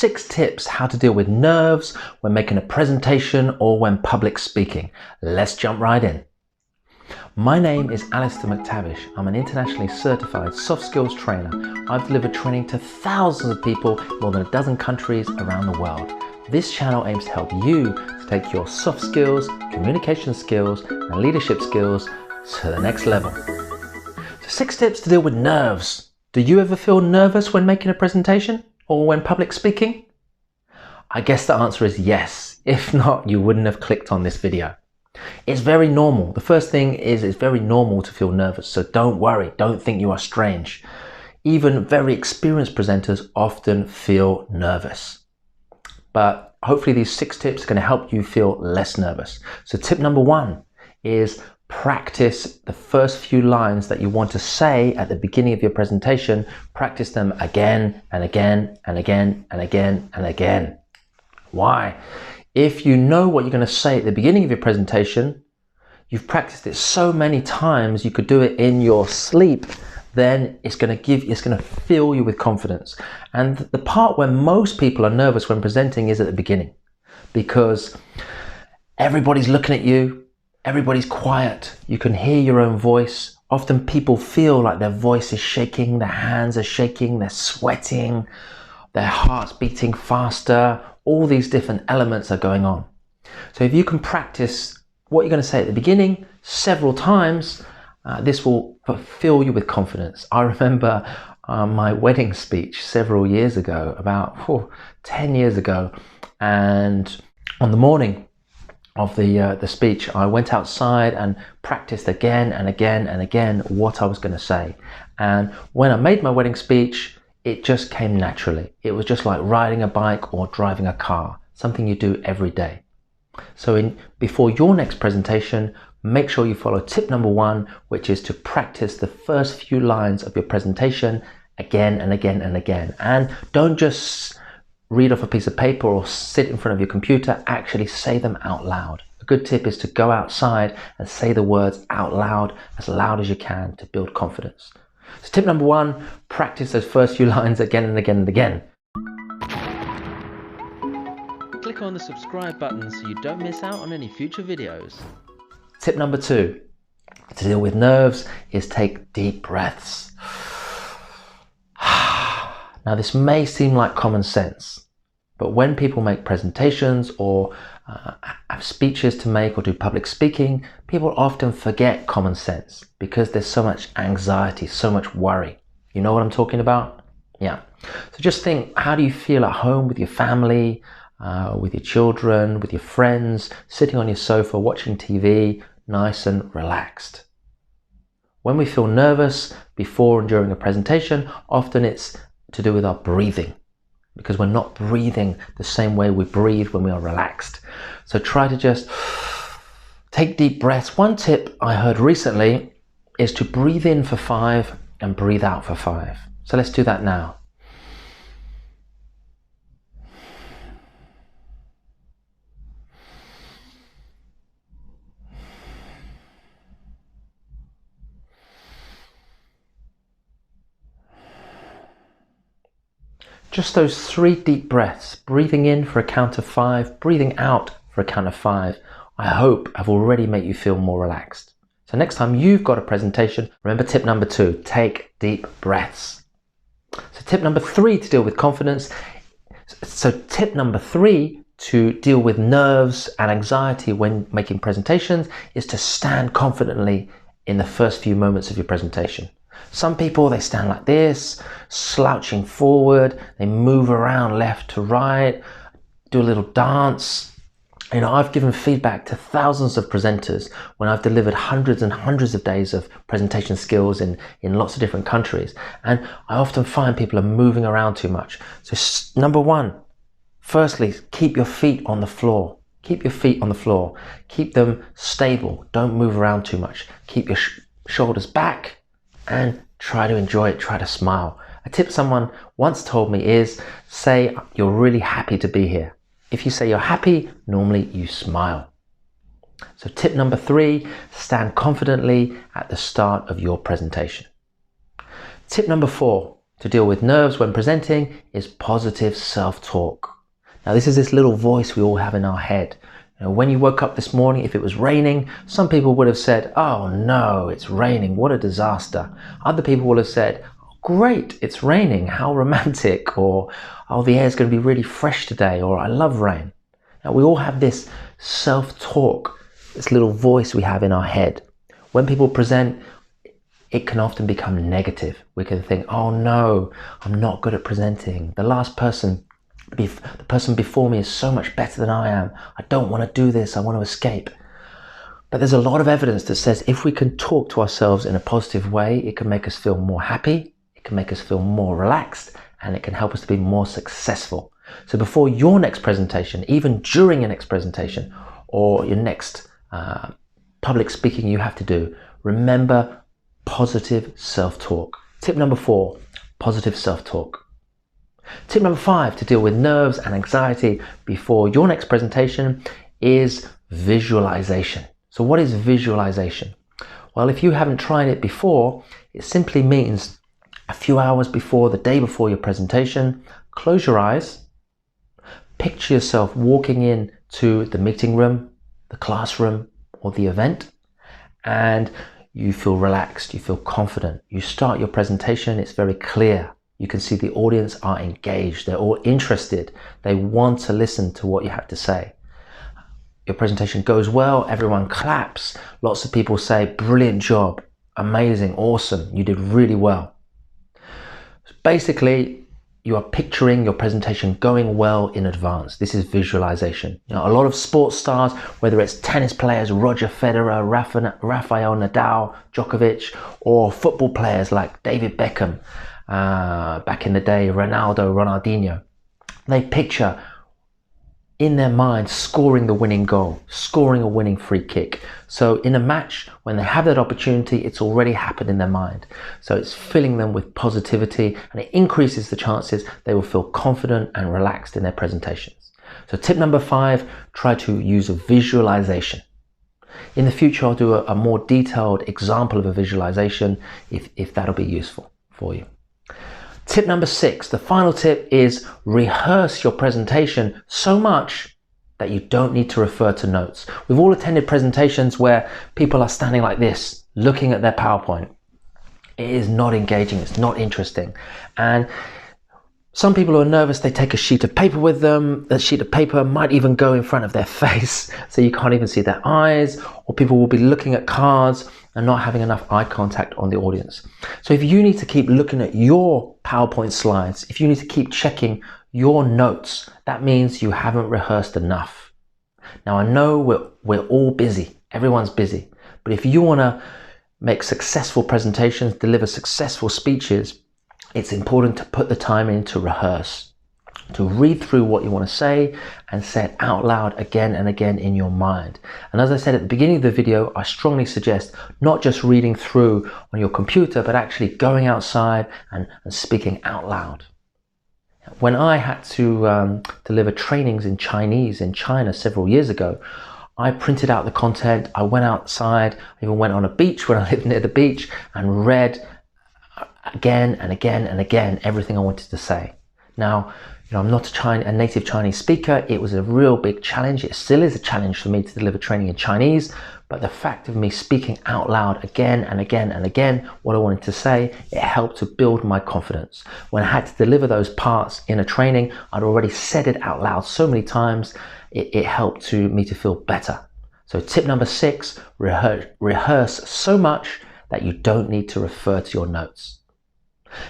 6 tips how to deal with nerves when making a presentation or when public speaking. Let's jump right in. My name is Alistair McTavish. I'm an internationally certified soft skills trainer. I've delivered training to thousands of people in more than a dozen countries around the world. This channel aims to help you to take your soft skills, communication skills, and leadership skills to the next level. So 6 tips to deal with nerves. Do you ever feel nervous when making a presentation or when public speaking? I guess the answer is yes. If not, you wouldn't have clicked on this video. It's very normal. The first thing is it's very normal to feel nervous, so don't worry, don't think you are strange. Even very experienced presenters often feel nervous. But hopefully these 6 tips are going to help you feel less nervous. So tip number 1 is practice the first few lines that you want to say at the beginning of your presentation. Practice them again and again and again and again and again. Why? If you know what you're going to say at the beginning of your presentation, you've practiced it so many times you could do it in your sleep, then it's going to fill you with confidence. And the part where most people are nervous when presenting is at the beginning, because everybody's looking at you, everybody's quiet, you can hear your own voice. Often people feel like their voice is shaking, their hands are shaking, they're sweating, their heart's beating faster. All these different elements are going on. So if you can practice what you're going to say at the beginning several times, this will fill you with confidence. I remember my wedding speech several years ago, about 10 years ago, and on the morning of the speech, I went outside and practiced again and again and again what I was going to say. And when I made my wedding speech, it just came naturally. It was just like riding a bike or driving a car, something you do every day. So before your next presentation, make sure you follow tip number 1, which is to practice the first few lines of your presentation again and again and again. And don't just read off a piece of paper or sit in front of your computer, actually say them out loud. A good tip is to go outside and say the words out loud as you can to build confidence. So tip number 1, practice those first few lines again and again and again. Click on the subscribe button so you don't miss out on any future videos. Tip number 2 to deal with nerves is take deep breaths. Now this may seem like common sense, but when people make presentations or have speeches to make or do public speaking, people often forget common sense because there's so much anxiety, so much worry. You know what I'm talking about? Yeah. So just think, how do you feel at home with your family, with your children, with your friends, sitting on your sofa, watching TV, nice and relaxed? When we feel nervous before and during a presentation, often it's to do with our breathing, because we're not breathing the same way we breathe when we are relaxed. So try to just take deep breaths. One tip I heard recently is to breathe in for 5 and breathe out for 5. So let's do that now. Just those 3 deep breaths, breathing in for a count of 5, breathing out for a count of 5, I hope have already made you feel more relaxed. So next time you've got a presentation, remember tip number 2, take deep breaths. So tip number 3 to deal with confidence. So tip number 3 to deal with nerves and anxiety when making presentations is to stand confidently in the first few moments of your presentation. Some people, they stand like this, slouching forward, they move around left to right, do a little dance. You know, I've given feedback to thousands of presenters when I've delivered hundreds and hundreds of days of presentation skills in lots of different countries. And I often find people are moving around too much. So number 1, firstly, keep your feet on the floor. Keep your feet on the floor. Keep them stable. Don't move around too much. Keep your shoulders back and try to enjoy it. Try to smile. A tip someone once told me is say you're really happy to be here. If you say you're happy, normally you smile. So tip number 3, stand confidently at the start of your presentation. Tip number 4, to deal with nerves when presenting is positive self-talk. Now, this is this little voice we all have in our head. When you woke up this morning, if it was raining, some people would have said, "Oh no, it's raining, what a disaster." Other people would have said, "Great, it's raining, how romantic," or "Oh, the air's going to be really fresh today," or "I love rain." Now, we all have this self-talk, this little voice we have in our head. When people present, it can often become negative. We can think, "Oh no, I'm not good at presenting. The person before me is so much better than I am. I don't want to do this. I want to escape." But there's a lot of evidence that says if we can talk to ourselves in a positive way, it can make us feel more happy, it can make us feel more relaxed, and it can help us to be more successful. So before your next presentation, even during your next presentation or your next public speaking you have to do, remember positive self-talk. Tip number 4, positive self-talk. Tip number 5 to deal with nerves and anxiety before your next presentation is visualization. So what is visualization? Well, if you haven't tried it before, it simply means a few hours before, the day before your presentation, close your eyes, picture yourself walking in to the meeting room, the classroom, or the event, and you feel relaxed, you feel confident. You start your presentation, it's very clear. You can see the audience are engaged, they're all interested, they want to listen to what you have to say. Your presentation goes well, everyone claps, lots of people say, "Brilliant job, amazing, awesome, you did really well." So basically, you are picturing your presentation going well in advance. This is visualization. A lot of sports stars, whether it's tennis players, Roger Federer, Rafael Nadal, Djokovic, or football players like David Beckham, back in the day, Ronaldinho, they picture in their mind scoring the winning goal, scoring a winning free kick. So in a match, when they have that opportunity, it's already happened in their mind. So it's filling them with positivity, and it increases the chances they will feel confident and relaxed in their presentations. So tip number 5, try to use a visualization. In the future, I'll do a more detailed example of a visualization if that'll be useful for you. Tip number 6, the final tip, is rehearse your presentation so much that you don't need to refer to notes. We've all attended presentations where people are standing like this, looking at their PowerPoint. It is not engaging, it's not interesting. And some people who are nervous, they take a sheet of paper with them. That sheet of paper might even go in front of their face, so you can't even see their eyes, or people will be looking at cards and not having enough eye contact on the audience. So if you need to keep looking at your PowerPoint slides, if you need to keep checking your notes, that means you haven't rehearsed enough. Now, I know we're all busy, everyone's busy, but if you want to make successful presentations, deliver successful speeches, it's important to put the time in to rehearse, to read through what you want to say and say it out loud again and again in your mind. And as I said at the beginning of the video, I strongly suggest not just reading through on your computer, but actually going outside and speaking out loud. When I had to deliver trainings in Chinese in China several years ago, I printed out the content, I went outside, I even went on a beach when I lived near the beach and read again and again and again everything I wanted to say. Now, I'm not a native Chinese speaker. It was a real big challenge. It still is a challenge for me to deliver training in Chinese, but the fact of me speaking out loud again and again and again what I wanted to say, it helped to build my confidence. When I had to deliver those parts in a training, I'd already said it out loud so many times, it helped me to feel better. So tip number 6, rehearse so much that you don't need to refer to your notes.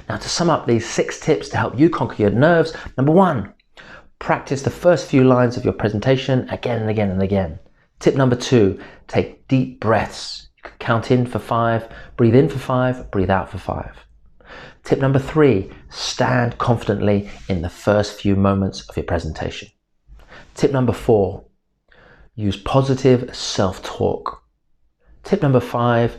Now, to sum up these 6 tips to help you conquer your nerves, number 1, practice the first few lines of your presentation again and again and again. Tip number 2, take deep breaths. You can count in for 5, breathe in for 5, breathe out for 5. Tip number 3, stand confidently in the first few moments of your presentation. Tip number 4, use positive self-talk. Tip number 5,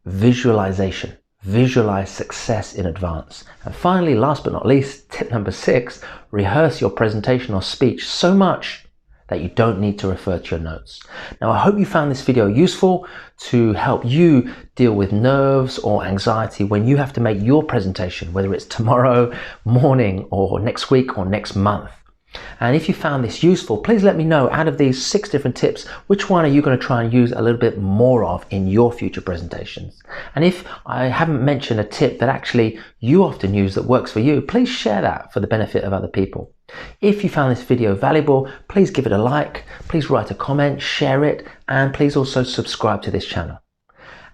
visualization. Visualize success in advance. And finally, last but not least, tip number 6, rehearse your presentation or speech so much that you don't need to refer to your notes. Now, I hope you found this video useful to help you deal with nerves or anxiety when you have to make your presentation, whether it's tomorrow morning or next week or next month. And if you found this useful, please let me know, out of these 6 different tips, which one are you going to try and use a little bit more of in your future presentations? And if I haven't mentioned a tip that actually you often use that works for you, please share that for the benefit of other people. If you found this video valuable, please give it a like, please write a comment, share it, and please also subscribe to this channel.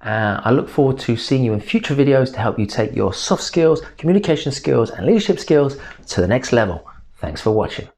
I look forward to seeing you in future videos to help you take your soft skills, communication skills, and leadership skills to the next level. Thanks for watching.